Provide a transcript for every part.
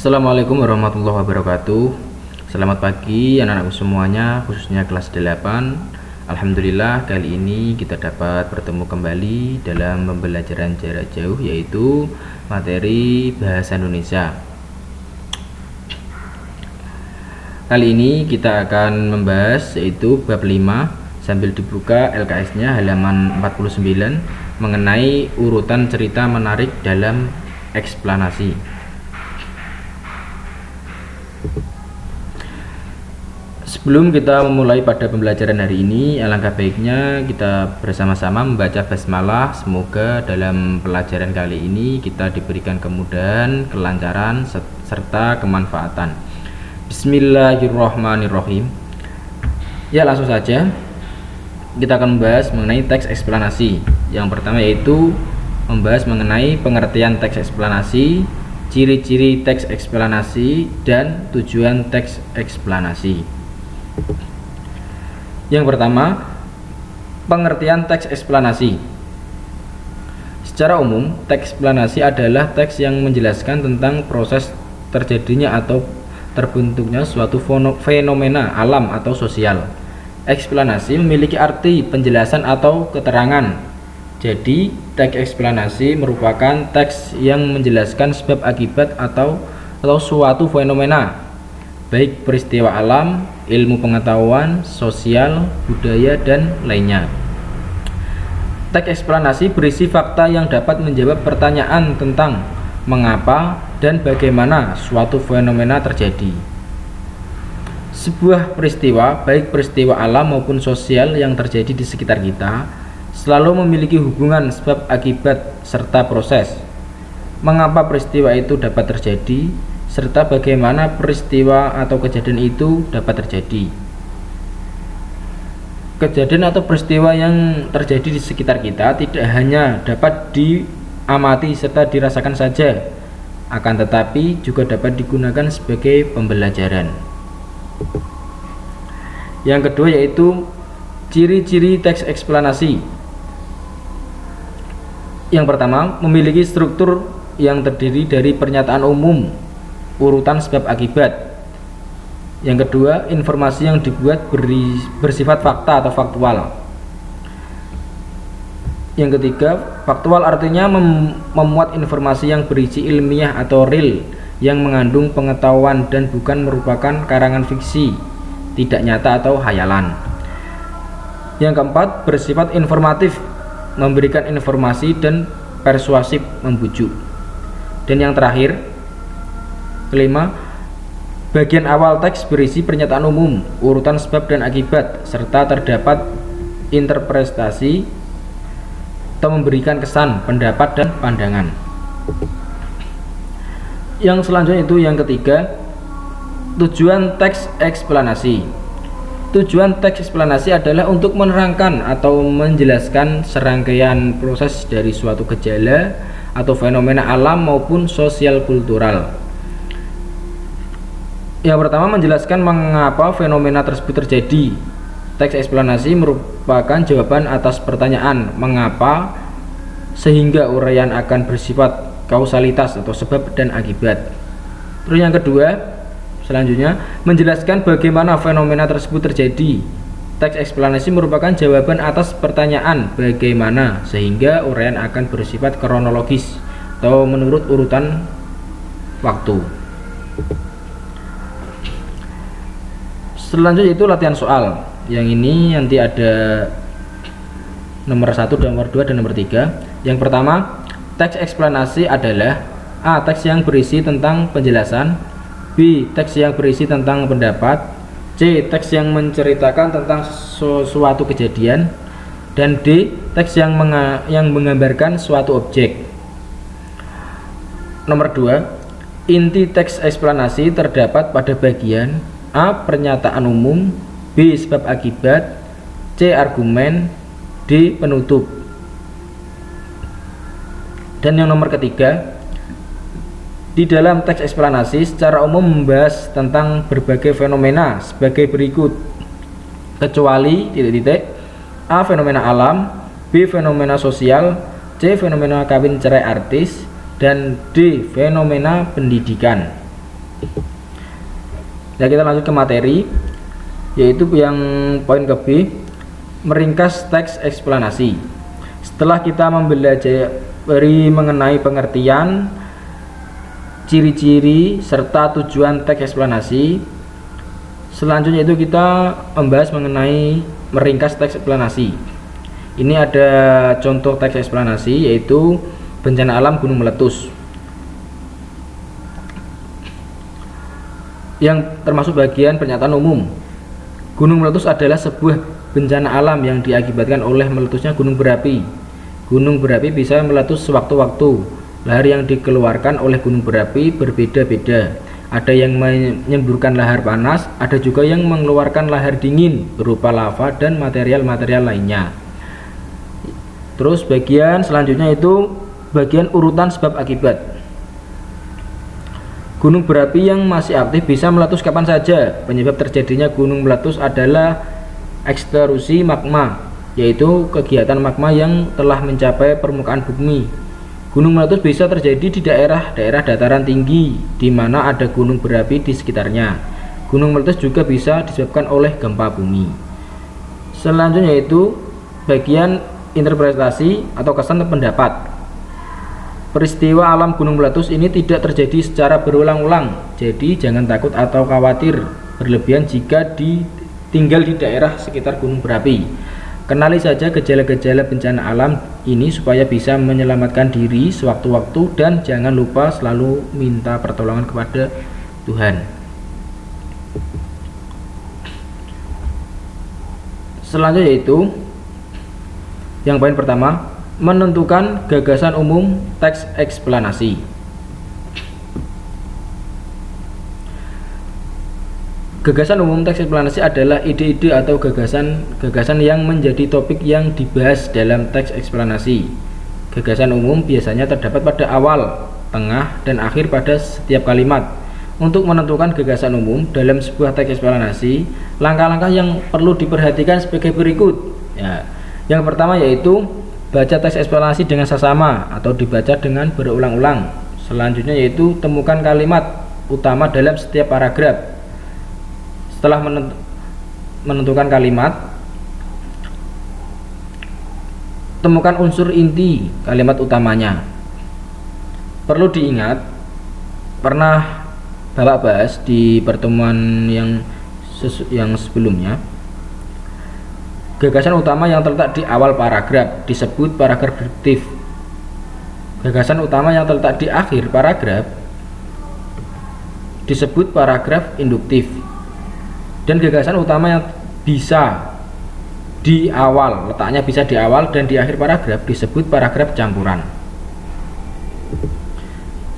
Assalamualaikum warahmatullahi wabarakatuh. Selamat pagi anak-anakku semuanya, khususnya kelas 8. Alhamdulillah kali ini kita dapat bertemu kembali dalam pembelajaran jarak jauh, yaitu materi bahasa Indonesia. Kali ini kita akan membahas yaitu bab 5, sambil dibuka LKS-nya halaman 49, mengenai urutan cerita menarik dalam eksplanasi. Sebelum kita memulai pada pembelajaran hari ini, alangkah baiknya kita bersama-sama membaca basmalah. Semoga dalam pelajaran kali ini kita diberikan kemudahan, kelancaran, serta kemanfaatan. Bismillahirrahmanirrahim. Ya, langsung saja kita akan membahas mengenai teks eksplanasi. Yang pertama yaitu membahas mengenai pengertian teks eksplanasi, ciri-ciri teks eksplanasi, dan tujuan teks eksplanasi. Yang pertama, pengertian teks eksplanasi. Secara umum, teks eksplanasi adalah teks yang menjelaskan tentang proses terjadinya atau terbentuknya suatu fenomena alam atau sosial. Eksplanasi memiliki arti penjelasan atau keterangan. Jadi, teks eksplanasi merupakan teks yang menjelaskan sebab akibat atau suatu fenomena, baik peristiwa alam, ilmu pengetahuan, sosial, budaya, dan lainnya. Teks eksplanasi berisi fakta yang dapat menjawab pertanyaan tentang mengapa dan bagaimana suatu fenomena terjadi. Sebuah peristiwa, baik peristiwa alam maupun sosial yang terjadi di sekitar kita, selalu memiliki hubungan sebab akibat serta proses. Mengapa peristiwa itu dapat terjadi, serta bagaimana peristiwa atau kejadian itu dapat terjadi. Kejadian atau peristiwa yang terjadi di sekitar kita tidak hanya dapat diamati serta dirasakan saja, akan tetapi juga dapat digunakan sebagai pembelajaran. Yang kedua yaitu ciri-ciri teks eksplanasi. Yang pertama, memiliki struktur yang terdiri dari pernyataan umum, urutan sebab akibat. Yang kedua, informasi yang dibuat bersifat fakta atau faktual. Yang ketiga, faktual artinya memuat informasi yang berisi ilmiah atau real, yang mengandung pengetahuan dan bukan merupakan karangan fiksi, tidak nyata atau hayalan. Yang keempat, bersifat informatif, memberikan informasi dan persuasif, membujuk. Dan yang terakhir, kelima, bagian awal teks berisi pernyataan umum, urutan sebab dan akibat, serta terdapat interpretasi atau memberikan kesan, pendapat, dan pandangan. Yang selanjutnya itu yang ketiga, tujuan teks eksplanasi. Tujuan teks eksplanasi adalah untuk menerangkan atau menjelaskan serangkaian proses dari suatu gejala atau fenomena alam maupun sosial kultural. Yang pertama, menjelaskan mengapa fenomena tersebut terjadi. Teks eksplanasi merupakan jawaban atas pertanyaan mengapa, sehingga uraian akan bersifat kausalitas atau sebab dan akibat. Terus yang kedua, selanjutnya, menjelaskan bagaimana fenomena tersebut terjadi. Teks eksplanasi merupakan jawaban atas pertanyaan bagaimana, sehingga uraian akan bersifat kronologis atau menurut urutan waktu. Selanjutnya itu latihan soal. Yang ini nanti ada nomor 1, nomor 2, dan nomor 3. Yang pertama, teks eksplanasi adalah A. Teks yang berisi tentang penjelasan, B. Teks yang berisi tentang pendapat, C. Teks yang menceritakan tentang suatu kejadian, dan D. Teks yang menggambarkan suatu objek. Nomor 2, inti teks eksplanasi terdapat pada bagian A. Pernyataan umum, B. Sebab akibat, C. Argumen, D. Penutup. Dan yang nomor ketiga, di dalam teks eksplanasi secara umum membahas tentang berbagai fenomena sebagai berikut, kecuali A. Fenomena alam, B. Fenomena sosial, C. Fenomena kawin cerai artis, dan D. Fenomena pendidikan. Nah, kita lanjut ke materi, yaitu yang poin ke B, meringkas teks eksplanasi. Setelah kita mempelajari mengenai pengertian, ciri-ciri serta tujuan teks eksplanasi, selanjutnya itu kita membahas mengenai meringkas teks eksplanasi. Ini ada contoh teks eksplanasi, yaitu bencana alam gunung meletus, yang termasuk bagian pernyataan umum. Gunung meletus adalah sebuah bencana alam yang diakibatkan oleh meletusnya gunung berapi. Gunung berapi bisa meletus sewaktu-waktu. Lahar yang dikeluarkan oleh gunung berapi berbeda-beda. Ada yang menyemburkan lahar panas, ada juga yang mengeluarkan lahar dingin berupa lava dan material-material lainnya. Terus bagian selanjutnya itu bagian urutan sebab akibat. Gunung berapi yang masih aktif bisa meletus kapan saja. Penyebab terjadinya gunung meletus adalah ekstrusi magma, yaitu kegiatan magma yang telah mencapai permukaan bumi. Gunung meletus bisa terjadi di daerah-daerah dataran tinggi di mana ada gunung berapi di sekitarnya. Gunung meletus juga bisa disebabkan oleh gempa bumi. Selanjutnya yaitu bagian interpretasi atau kesan dan pendapat. Peristiwa alam gunung meletus ini tidak terjadi secara berulang-ulang, jadi jangan takut atau khawatir berlebihan jika tinggal di daerah sekitar gunung berapi. Kenali saja gejala-gejala bencana alam ini supaya bisa menyelamatkan diri sewaktu-waktu, dan jangan lupa selalu minta pertolongan kepada Tuhan. Selanjutnya yaitu yang poin pertama, menentukan gagasan umum teks eksplanasi. Gagasan umum teks eksplanasi adalah ide-ide atau gagasan yang menjadi topik yang dibahas dalam teks eksplanasi. Gagasan umum biasanya terdapat pada awal, tengah, dan akhir pada setiap kalimat. Untuk menentukan gagasan umum dalam sebuah teks eksplanasi, langkah-langkah yang perlu diperhatikan sebagai berikut. Yang pertama yaitu baca teks eksplanasi dengan seksama atau dibaca dengan berulang-ulang. Selanjutnya yaitu temukan kalimat utama dalam setiap paragraf. Setelah menentukan kalimat, temukan unsur inti kalimat utamanya. Perlu diingat, pernah Bapak bahas di pertemuan yang sebelumnya, gagasan utama yang terletak di awal paragraf disebut paragraf deduktif. Gagasan utama yang terletak di akhir paragraf disebut paragraf induktif. Dan gagasan utama yang bisa di awal, letaknya bisa di awal dan di akhir paragraf disebut paragraf campuran.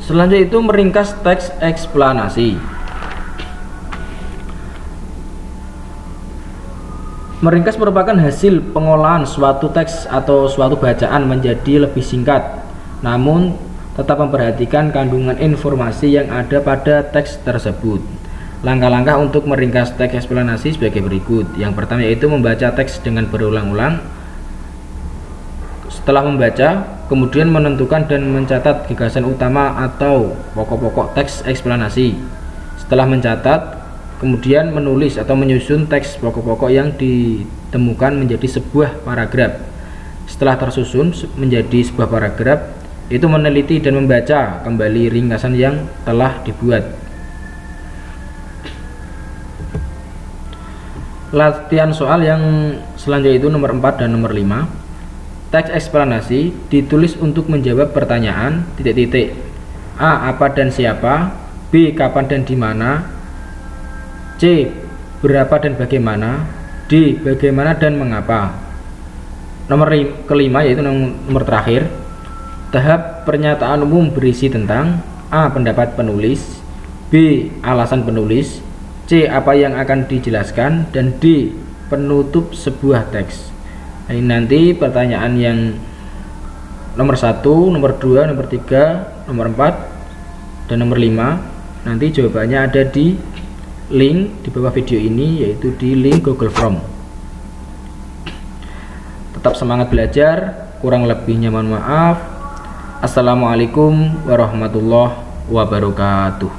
Selanjutnya itu meringkas teks eksplanasi. Meringkas merupakan hasil pengolahan suatu teks atau suatu bacaan menjadi lebih singkat, namun tetap memperhatikan kandungan informasi yang ada pada teks tersebut. Langkah-langkah untuk meringkas teks eksplanasi sebagai berikut. Yang pertama yaitu membaca teks dengan berulang-ulang. Setelah membaca, kemudian menentukan dan mencatat gagasan utama atau pokok-pokok teks eksplanasi. Setelah mencatat, kemudian menulis atau menyusun teks pokok-pokok yang ditemukan menjadi sebuah paragraf. Setelah tersusun menjadi sebuah paragraf, itu meneliti dan membaca kembali ringkasan yang telah dibuat. Latihan soal yang selanjutnya itu nomor 4 dan nomor 5. Teks eksplanasi ditulis untuk menjawab pertanyaan titik-titik. A. Apa dan siapa? B. Kapan dan di mana? C. Berapa dan bagaimana? D. Bagaimana dan mengapa? Nomor kelima yaitu nomor terakhir. Tahap pernyataan umum berisi tentang A. Pendapat penulis, B. Alasan penulis, C. Apa yang akan dijelaskan, dan D. Penutup sebuah teks. Ini nanti pertanyaan yang nomor 1, nomor 2, nomor 3, nomor 4, dan nomor 5. Nanti jawabannya ada di link di bawah video ini, yaitu di link Google Form. Tetap semangat belajar, kurang lebihnya mohon maaf. Assalamualaikum warahmatullahi wabarakatuh.